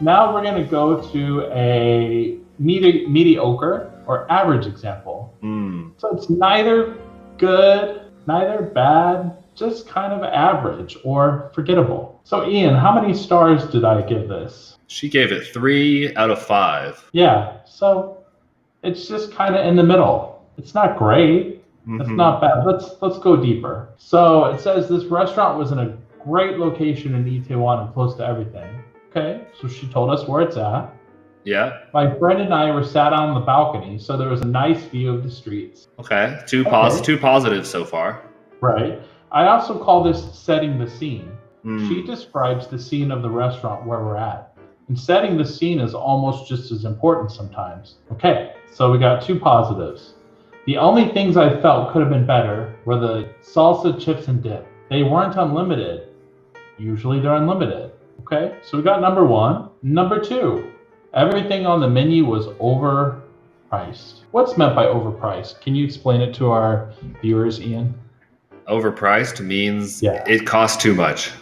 now we're going to go to a mediocre or average example. So it's neither good, neither bad, just kind of average or forgettable. So Ian, how many stars did I give this? She gave it 3 out of 5. Yeah, so it's just kind of in the middle. It's not great. It's not bad. Let's go deeper. So it says this restaurant was in a great location in Itaewon and close to everything. Okay, so she told us where it's at. Yeah. My friend and I were sat on the balcony, so there was a nice view of the streets. Okay. Two positives so far. Right. I also call this setting the scene. She describes the scene of the restaurant where we're at. And setting the scene is almost just as important sometimes. Okay, so we got 2 positives. The only things I felt could have been better were the salsa, chips, and dip. They weren't unlimited. Usually they're unlimited. Okay, so we got number 1. Number 2, everything on the menu was overpriced. What's meant by overpriced? Can you explain it to our viewers, Ian? Overpriced means it costs too much.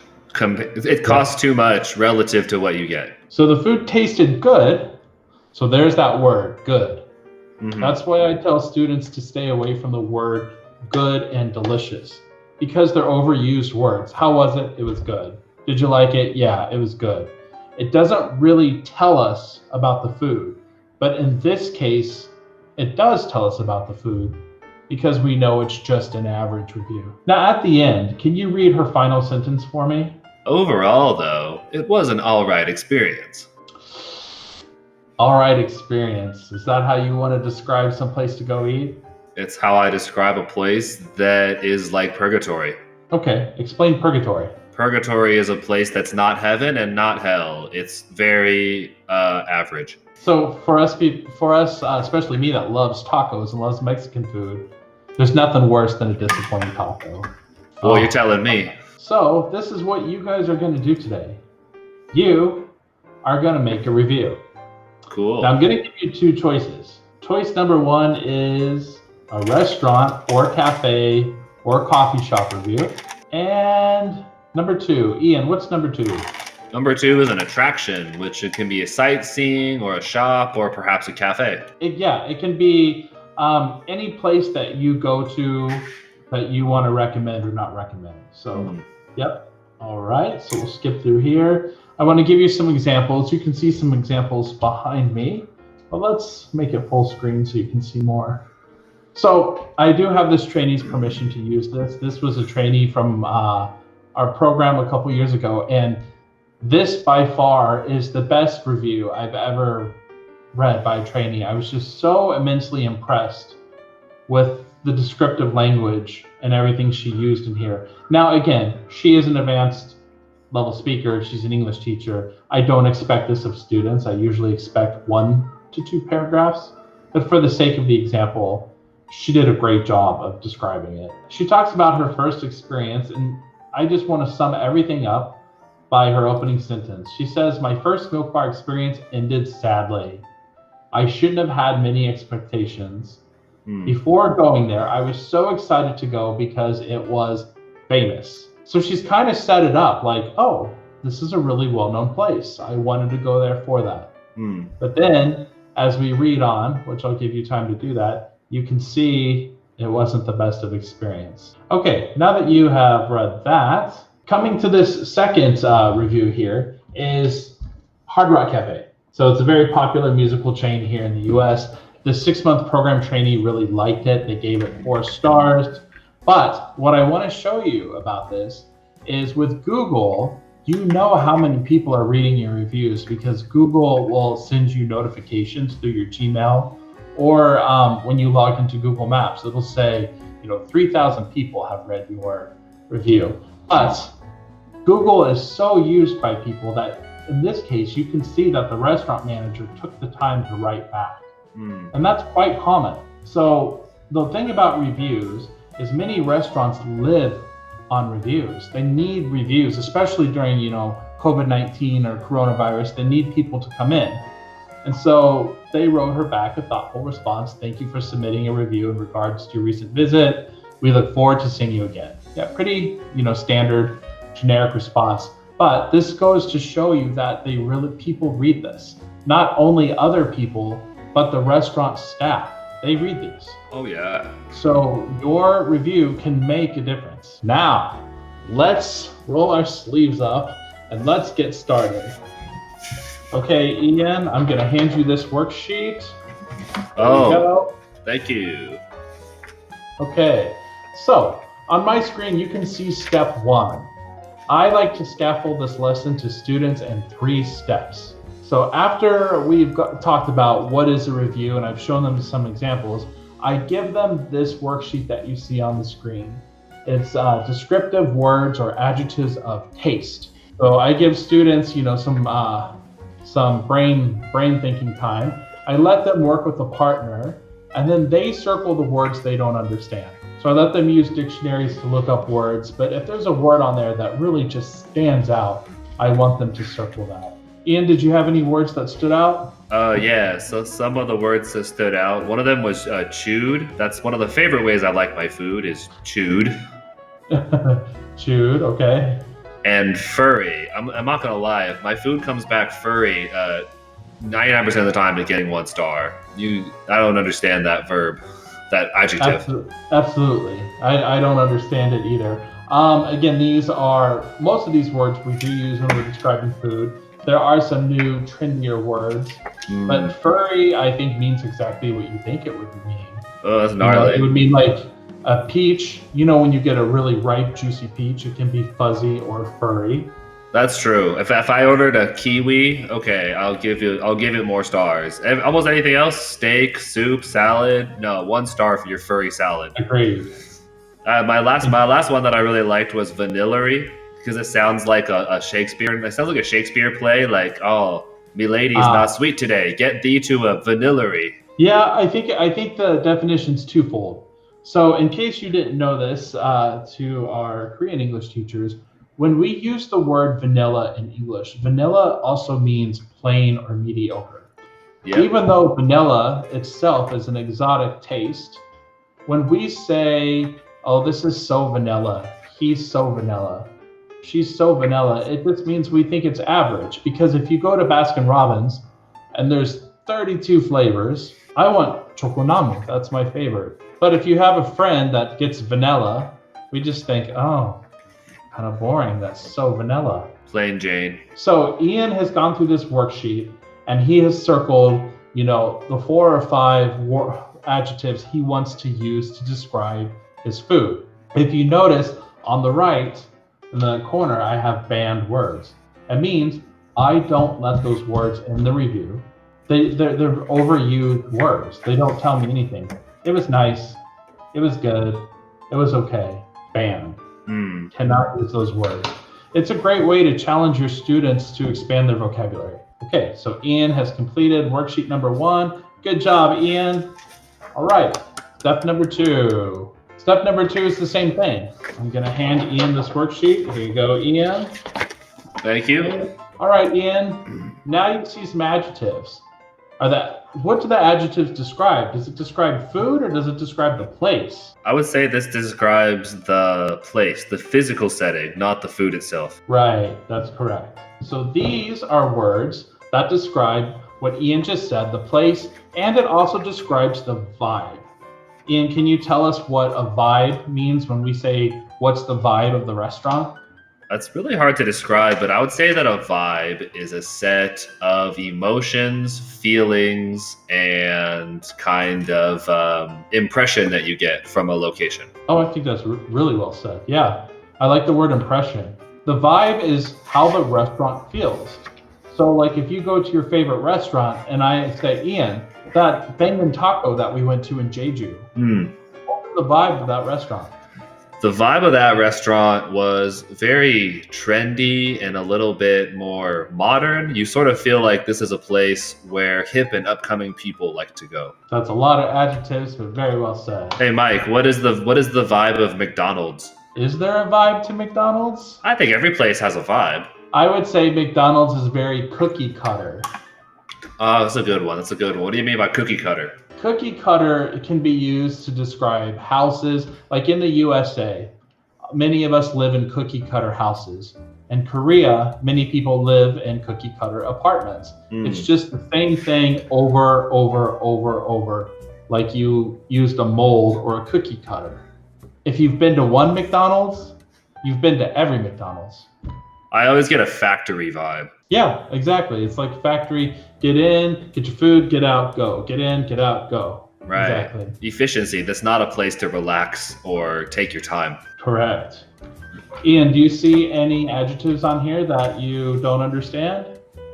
It costs too much relative to what you get. So the food tasted good. So there's that word, good. That's why I tell students to stay away from the word good and delicious, because they're overused words. How was it? It was good. Did you like it? Yeah, it was good. It doesn't really tell us about the food, but in this case, it does tell us about the food because we know it's just an average review. Now at the end, can you read her final sentence for me? Overall, though, it was an all right experience. All right experience. Is that how you want to describe some place to go eat? It's how I describe a place that is like purgatory. Okay, explain purgatory. Purgatory is a place that's not heaven and not hell. It's very average. So for us, especially me that loves tacos and loves Mexican food, there's nothing worse than a disappointing taco. Well, you're telling me. So this is what you guys are going to do today. You are going to make a review. Cool. Now I'm going to give you 2 choices. Choice number 1 is a restaurant or cafe or coffee shop review. And number 2, Ian, what's number 2? Number 2 is an attraction, which it can be a sightseeing or a shop or perhaps a cafe. It can be any place that you go to that you want to recommend or not recommend. So, yep. All right, so we'll skip through here. I want to give you some examples. You can see some examples behind me, but let's make it full screen so you can see more. So I do have this trainee's permission to use this. This was a trainee from our program a couple years ago, and this by far is the best review I've ever read by a trainee. I was just so immensely impressed with the descriptive language and everything she used in here. Now, again, she is an advanced level speaker. She's an English teacher. I don't expect this of students. I usually expect 1 to 2 paragraphs. But for the sake of the example, she did a great job of describing it. She talks about her first experience, and I just want to sum everything up by her opening sentence. She says, "My first milk bar experience ended sadly. I shouldn't have had many expectations. Before going there, I was so excited to go because it was famous." So she's kind of set it up like, oh, this is a really well-known place. I wanted to go there for that. But then as we read on, which I'll give you time to do that, you can see it wasn't the best of experience. Okay, now that you have read that, coming to this second review here is Hard Rock Cafe. So it's a very popular musical chain here in the US. The 6-month program trainee really liked it. They gave it 4 stars. But what I want to show you about this is with Google, you know how many people are reading your reviews because Google will send you notifications through your Gmail, or when you log into Google Maps, it'll say, 3,000 people have read your review. But Google is so used by people that in this case, you can see that the restaurant manager took the time to write back. And that's quite common. So the thing about reviews is many restaurants live on reviews. They need reviews, especially during, COVID-19 or coronavirus. They need people to come in. And so they wrote her back a thoughtful response. "Thank you for submitting a review in regards to your recent visit. We look forward to seeing you again." Yeah, pretty, standard, generic response. But this goes to show you that people read this. Not only other people, but the restaurant staff. They read these. Oh yeah. So your review can make a difference. Now, let's roll our sleeves up and let's get started. Okay, Ian, I'm gonna hand you this worksheet. Oh, thank you. Okay, so on my screen, you can see step 1. I like to scaffold this lesson to students in 3 steps. So after we've talked about what is a review and I've shown them some examples, I give them this worksheet that you see on the screen. It's descriptive words or adjectives of taste. So I give students, some brain thinking time. I let them work with a partner, and then they circle the words they don't understand. So I let them use dictionaries to look up words, but if there's a word on there that really just stands out, I want them to circle that. Ian, did you have any words that stood out? Yeah, so some of the words that stood out. One of them was chewed. That's one of the favorite ways I like my food is chewed. Chewed, okay. And furry. I'm not gonna lie, if my food comes back furry, 99% of the time it's getting 1 star. I don't understand that verb. That adjective. Absolutely. I don't understand it either. Again, most of these words we do use when we're describing food. There are some new, trendier words, but furry, I think, means exactly what you think it would mean. Oh, that's gnarly. It would mean like a peach. When you get a really ripe, juicy peach, it can be fuzzy or furry. That's true. If I ordered a kiwi, okay, I'll give it more stars. Almost anything else, steak, soup, salad, no, 1 star for your furry salad. Agreed. My last one that I really liked was vanillary, because it sounds like a Shakespeare. It sounds like a Shakespeare play, like, oh, milady's not sweet today. Get thee to a vanillary. Yeah, I think the definition's twofold. So in case you didn't know this, to our Korean English teachers, when we use the word vanilla in English, vanilla also means plain or mediocre. Yep. Even though vanilla itself is an exotic taste, when we say, oh, this is so vanilla, he's so vanilla, she's so vanilla, it just means we think it's average. Because if you go to Baskin-Robbins and there's 32 flavors, I want choconamu, that's my favorite. But if you have a friend that gets vanilla, we just think, oh, kind of boring, that's so vanilla. Plain Jane. So Ian has gone through this worksheet and he has circled, the 4 or 5 adjectives he wants to use to describe his food. If you notice on the right in the corner, I have banned words. It means I don't let those words in the review. They're overused words. They don't tell me anything. It was nice. It was good. It was okay. Banned. Cannot use those words. It's a great way to challenge your students to expand their vocabulary. Okay, so Ian has completed worksheet number 1. Good job, Ian. All right, step number 2. Step number 2 is the same thing. I'm gonna hand Ian this worksheet. Here you go, Ian. Thank you. All right, Ian, now you see some adjectives. What do the adjectives describe? Does it describe food or does it describe the place? I would say this describes the place, the physical setting, not the food itself. Right, that's correct. So these are words that describe what Ian just said, the place, and it also describes the vibe. Ian, can you tell us what a vibe means when we say, what's the vibe of the restaurant? That's really hard to describe, but I would say that a vibe is a set of emotions, feelings, and kind of impression that you get from a location. Oh, I think that's really well said. Yeah, I like the word impression. The vibe is how the restaurant feels. So like if you go to your favorite restaurant and I say, Ian, that Bangin taco that we went to in Jeju, what was the vibe of that restaurant? The vibe of that restaurant was very trendy and a little bit more modern. You sort of feel like this is a place where hip and upcoming people like to go. That's a lot of adjectives, but very well said. Hey, Mike, what is the vibe of McDonald's? Is there a vibe to McDonald's? I think every place has a vibe. I would say McDonald's is very cookie cutter. Oh, that's a good one. That's a good one. What do you mean by cookie cutter? Cookie cutter can be used to describe houses. Like in the USA, many of us live in cookie cutter houses. In Korea, many people live in cookie cutter apartments. It's just the same thing over, like you used a mold or a cookie cutter. If you've been to one McDonald's, you've been to every McDonald's. I always get a factory vibe. Yeah, exactly. It's like factory, get in, get your food, get out, go. Get in, get out, go. Right. Exactly. Efficiency. That's not a place to relax or take your time. Correct. Ian, do you see any adjectives on here that you don't understand?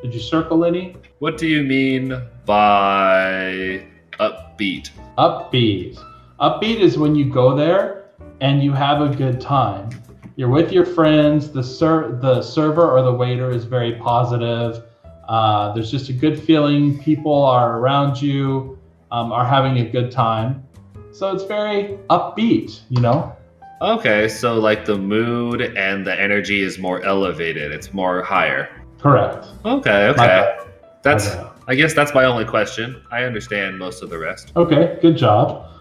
Did you circle any? What do you mean by upbeat? Upbeat. Upbeat is when you go there and you have a good time. You're with your friends. The server or the waiter is very positive. There's just a good feeling. People are around you, are having a good time. So it's very upbeat, you know? Okay, so like the mood and the energy is more elevated. It's more higher. Correct. Okay. My bad. I guess that's my only question. I understand most of the rest. Okay, good job.